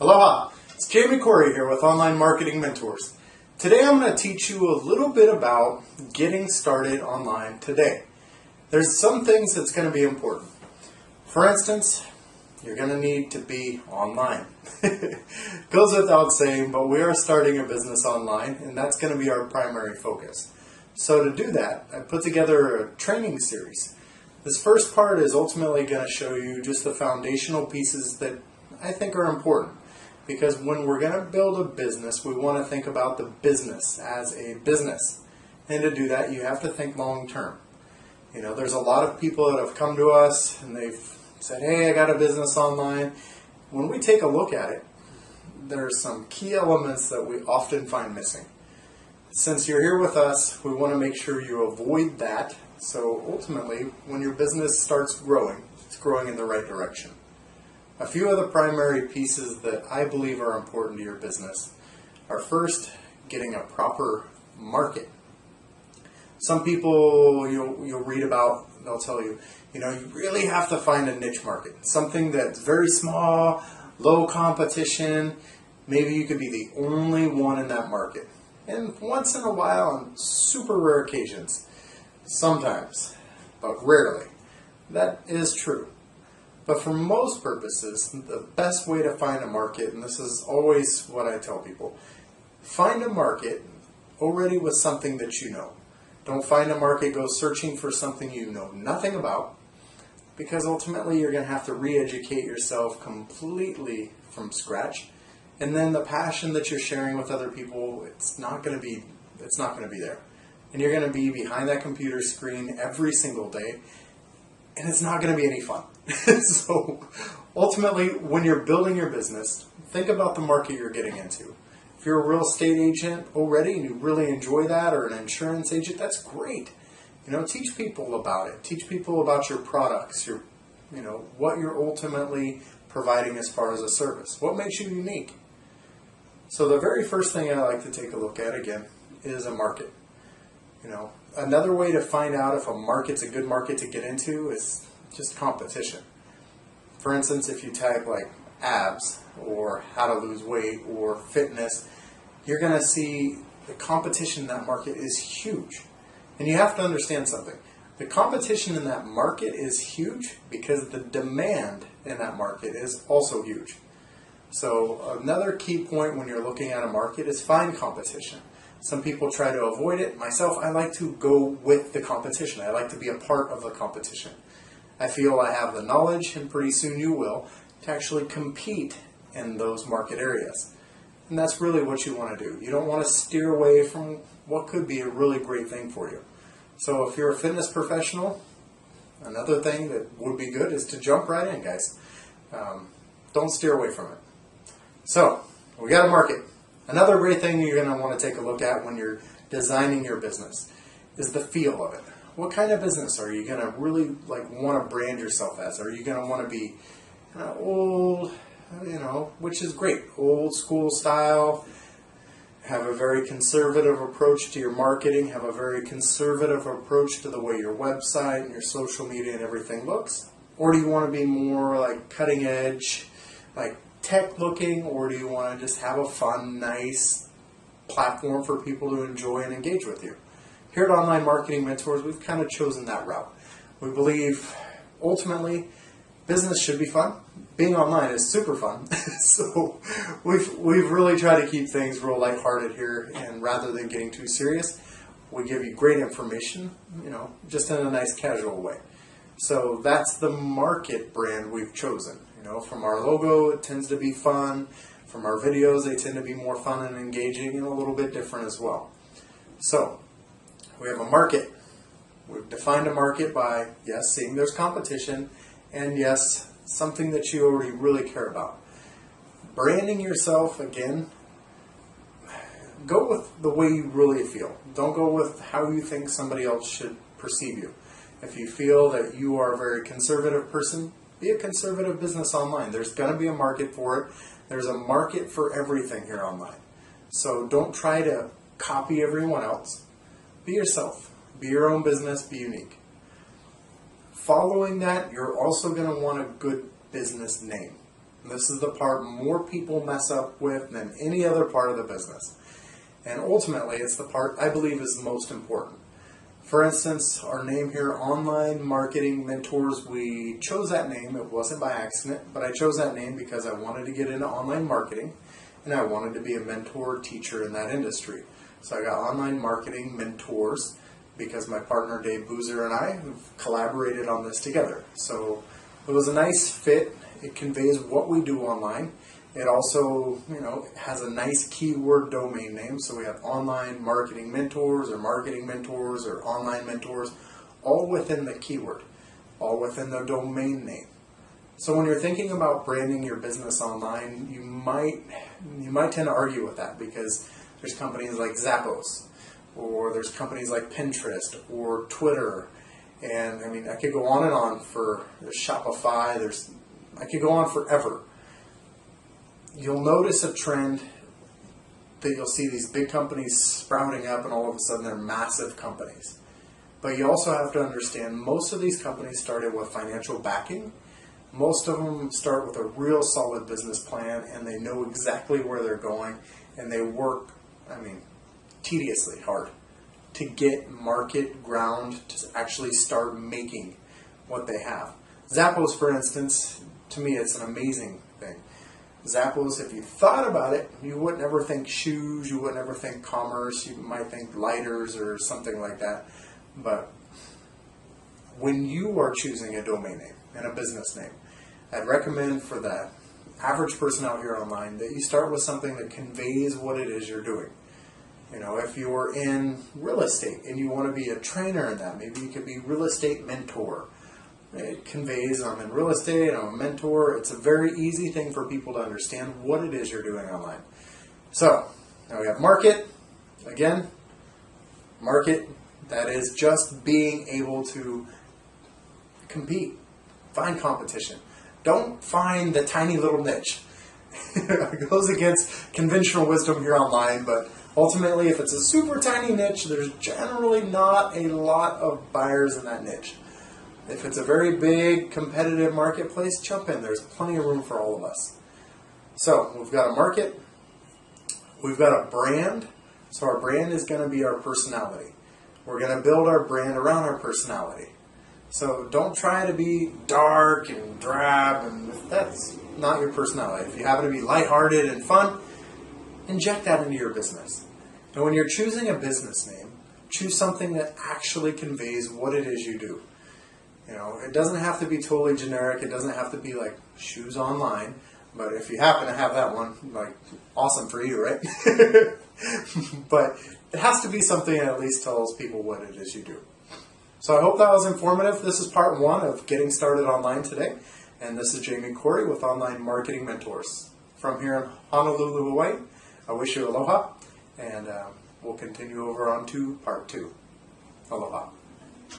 Aloha, it's Jamie Corey here with Online Marketing Mentors. Today I'm going to teach you a little bit about getting started online today. There's some things that's going to be important. For instance, you're going to need to be online. Goes without saying, but we are starting a business online and that's going to be our primary focus. So to do that, I put together a training series. This first part is ultimately going to show you just the foundational pieces that I think are important. Because when we're going to build a business, we want to think about the business as a business. And to do that, you have to think long term. You know, there's a lot of people that have come to us and they've said, hey, I got a business online. When we take a look at it, there are some key elements that we often find missing. Since you're here with us, we want to make sure you avoid that. So ultimately, when your business starts growing, it's growing in the right direction. A few of the primary pieces that I believe are important to your business are first, getting a proper market. Some people you'll read about, they'll tell you, you really have to find a niche market. Something that's very small, low competition. Maybe you could be the only one in that market. And once in a while, on super rare occasions, sometimes, but rarely, that is true. But for most purposes, the best way to find a market, and this is always what I tell people, find a market already with something that you know. Don't find a market, go searching for something you know nothing about, because ultimately you're going to have to re-educate yourself completely from scratch. And then the passion that you're sharing with other people, it's not going to be there. And you're going to be behind that computer screen every single day, and it's not going to be any fun. So ultimately, when you're building your business, think about the market you're getting into. If you're a real estate agent already and you really enjoy that, or an insurance agent, that's great. Teach people about it. Teach people about your products, what you're ultimately providing as far as a service. What makes you unique? So the very first thing I like to take a look at, again, is a market. Another way to find out if a market's a good market to get into is just competition. For instance, if you type like abs or how to lose weight or fitness, you're going to see the competition in that market is huge. And you have to understand something. The competition in that market is huge because the demand in that market is also huge. So another key point when you're looking at a market is find competition. Some people try to avoid it. Myself, I like to go with the competition. I like to be a part of the competition. I feel I have the knowledge, and pretty soon you will, to actually compete in those market areas. And that's really what you want to do. You don't want to steer away from what could be a really great thing for you. So if you're a fitness professional, another thing that would be good is to jump right in, guys. Don't steer away from it. So, we got a market. Another great thing you're going to want to take a look at when you're designing your business is the feel of it. What kind of business are you going to really want to brand yourself as? Are you going to want to be old, which is great, old school style, have a very conservative approach to your marketing, have a very conservative approach to the way your website and your social media and everything looks? Or do you want to be more like cutting edge, like tech looking, or do you want to just have a fun, nice platform for people to enjoy and engage with you? Here at Online Marketing Mentors, we've kind of chosen that route. We believe ultimately business should be fun. Being online is super fun. So we've really tried to keep things real lighthearted here, and rather than getting too serious, we give you great information, just in a nice casual way. So that's the market brand we've chosen. From our logo, it tends to be fun. From our videos, they tend to be more fun and engaging and a little bit different as well. So, we have a market. We've defined a market by, yes, seeing there's competition, and yes, something that you already really care about. Branding yourself, again, go with the way you really feel. Don't go with how you think somebody else should perceive you. If you feel that you are a very conservative person, be a conservative business online. There's going to be a market for it. There's a market for everything here online. So don't try to copy everyone else. Be yourself. Be your own business. Be unique. Following that, you're also going to want a good business name. And this is the part more people mess up with than any other part of the business. And ultimately, it's the part I believe is most important. For instance, our name here, Online Marketing Mentors, we chose that name. It wasn't by accident, but I chose that name because I wanted to get into online marketing, and I wanted to be a mentor teacher in that industry. So I got Online Marketing Mentors because my partner Dave Boozer and I have collaborated on this together. So it was a nice fit. It conveys what we do online. It also, has a nice keyword domain name. So we have Online Marketing Mentors or Marketing Mentors or Online Mentors, all within the keyword, all within the domain name. So when you're thinking about branding your business online, you might tend to argue with that because there's companies like Zappos, or there's companies like Pinterest or Twitter, and I could go on and on for Shopify. I could go on forever. You'll notice a trend that you'll see these big companies sprouting up and all of a sudden they're massive companies. But you also have to understand most of these companies started with financial backing. Most of them start with a real solid business plan and they know exactly where they're going, and they work, tediously hard to get market ground to actually start making what they have. Zappos, for instance, to me it's an amazing thing. Zappos, if you thought about it, you wouldn't ever think shoes, you wouldn't ever think commerce, you might think lighters or something like that. But when you are choosing a domain name and a business name, I'd recommend for the average person out here online that you start with something that conveys what it is you're doing. If you're in real estate and you want to be a trainer in that, maybe you could be real estate mentor. It conveys I'm in real estate, I'm a mentor. It's a very easy thing for people to understand what it is you're doing online. So, now we have market. Again, market, that is just being able to compete, find competition. Don't find the tiny little niche. It goes against conventional wisdom here online, but ultimately if it's a super tiny niche, there's generally not a lot of buyers in that niche. If it's a very big competitive marketplace, jump in. There's plenty of room for all of us. So we've got a market, we've got a brand. So our brand is going to be our personality. We're going to build our brand around our personality. So don't try to be dark and drab, and if that's not your personality. If you happen to be lighthearted and fun, inject that into your business. And when you're choosing a business name, choose something that actually conveys what it is you do. It doesn't have to be totally generic. It doesn't have to be like shoes online. But if you happen to have that one, awesome for you, right? But it has to be something that at least tells people what it is you do. So I hope that was informative. This is part 1 of getting started online today. And this is Jamie Corey with Online Marketing Mentors. From here in Honolulu, Hawaii, I wish you aloha. And we'll continue over on to part 2. Aloha.